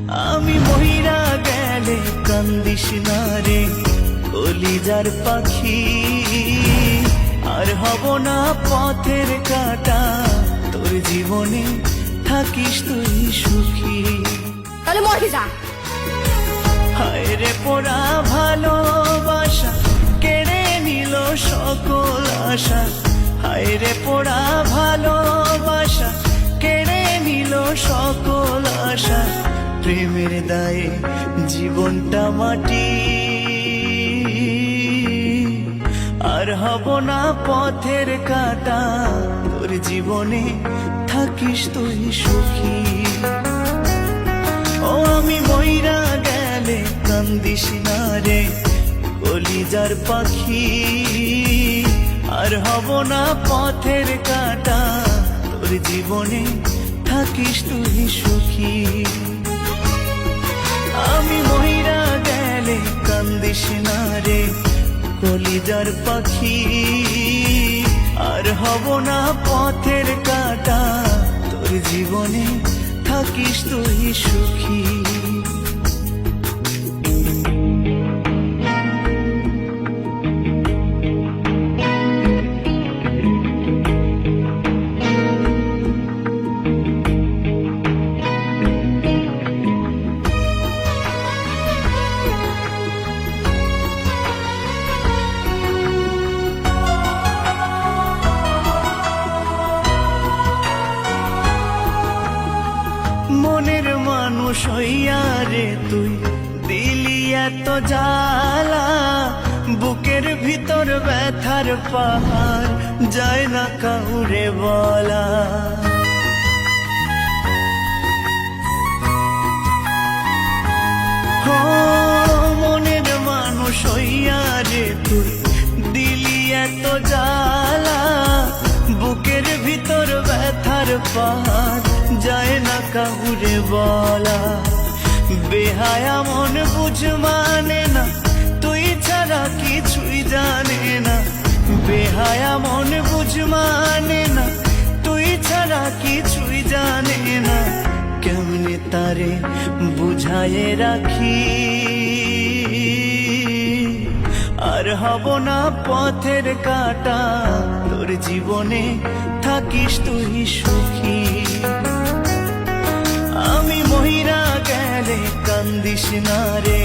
আমি মহিরা গেলে কান্দিস না রে কলিজার পাখি, আর হব না পথের কাটা, তোর জীবনে থাকিস তুই সুখী। তাহলে মরে যা। হায় রে পোড়া ভালোবাসা কেড়ে নিল সকল আশা, হায় রে পোড়া ভালোবাসা কেড়ে নিল সকল আশা, প্রেমের দায়ে জীবনটা মাটি, আর হব না পথের কাটা, তোর জীবনে থাকিস তুই সুখী। ও আমি মইরা গেলে কান্দিস না রে কলিজার পাখি, আর হব না পথের কাটা, তোর জীবনে থাকিস তুই সুখী। আমি মইরা গেলে কান্দিস না রে কলিজার পাখি, আর হব না পথের কাটা, তোর জীবনে থাকিস তুই সুখী। মনের মানুষ হইয়া রে তুই দিলি এত জ্বালা, বুকের ভিতর ব্যথার পাহাড় যায় না কাউরে বলা। ও মনের মানুষ হইয়া রে তুই দিলি এত জ্বালা, বুকের ভিতর ব্যথার পাহাড় যায় না কাউরে বলা। বেহায়া মন বুঝ মানে না, তুই ছাড়া কিছুই জানে না, বেহায়া মন বুঝ মানে না, তুই ছাড়া কিছুই জানে না, কেমনে তারে বুঝায়ে রাখি, আর হব না পথের কাটা, তোর জীবনে থাকিস তুই সুখী। আমি মহিরা গেলে কান্দিস না রে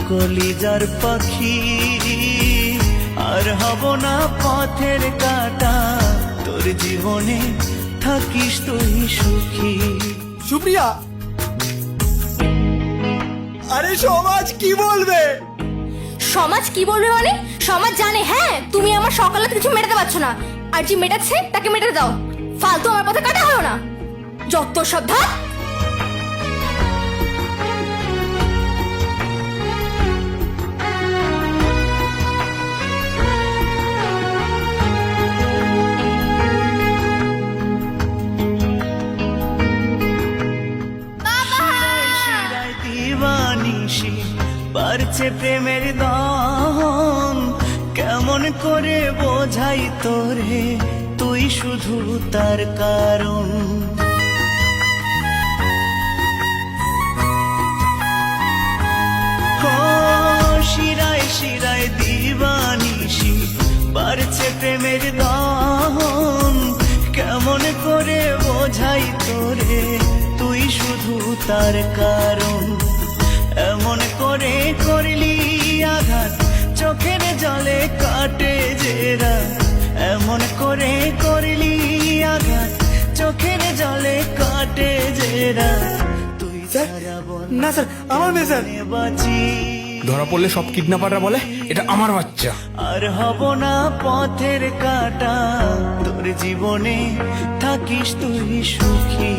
কলিজার পাখি, আর হব না পথের কাটা, তোর জীবনে থাকিস তুই সুখী। সুপ্রিয়া, আরে সমাজ কি বলবে? সমাজ কি বলবে মানে? সমাজ জানে হ্যাঁ তুমি আমার সকালে কিছু মেটাতে পারছো না, আর যে মেটাচ্ছে তাকে মেটাতে দাও, ফালতু আমার পথে কাটা হলো না, যত সব ধাপ। দিবানিশি বাড়ছে প্রেমের দহন, কেমন করে বোঝাই তোরে তুই শুধু তার কারণ। শিরায় শিরায় দিবানিশি বাড়ছে প্রেমের দহন, কেমন করে বোঝাই তোরে তুই শুধু তার কারণ। এমন করে করলি আঘাত চোখের জলে কাটে জেরা, এমন করে করলি আঘাত চোখের জলে কাটে জেরা, তুই ছাড়া বল না স্যার, আমার মেয়ে স্যার। বাঁচি ধরা পড়লে সব কিডন্যাপাররা বলে এটা আমার বাচ্চা। আর হব না পথের কাটা, তোর জীবনে থাকিস তুই সুখী।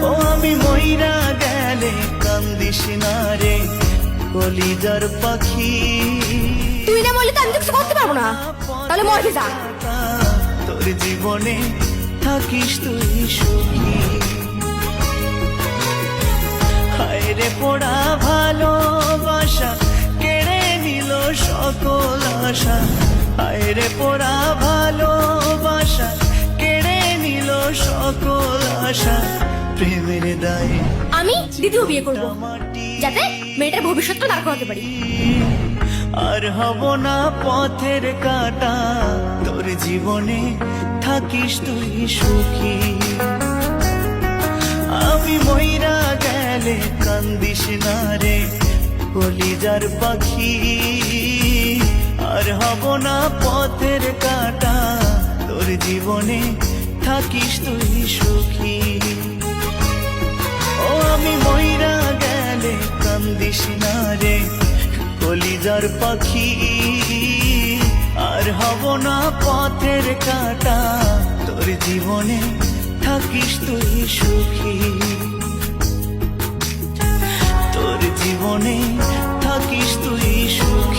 ও আমি মইরা গেলে কান্দিস না রে কলিজার পাখি, তুই না বললে তো আমি তো কিছু করতে পারবো না, তাহলে মরে যা। তোর জীবনে থাকিস তুই সুখী। হায় রে পোড়া ভালোবাসা কেড়ে নিল সকল আশা, হায় রে পোড়া ভালোবাসা কেড়ে নিল সকল আশা, প্রেমের দায়ে আমি দ্বিতীয় বিয়ে করব মাটি যাতে মেয়েটার ভবিষ্যৎটা দাঁড় করাতে পারি। আর হব না পথের কাটা, তোর জীবনে থাকিস তুই সুখী। আমি মইরা গেলে কান্দিস না রে কলিজার পাখি, আর হব না পথের কাটা, তোর জীবনে থাকিস তুই সুখী। ও আমি মইরা গেলে কান্দিস না রে কলিজার পাখি, আর হব না পথের কাটা, তোর জীবনে থাকিস তুই সুখী। তোর জীবনে থাকিস তুই সুখী।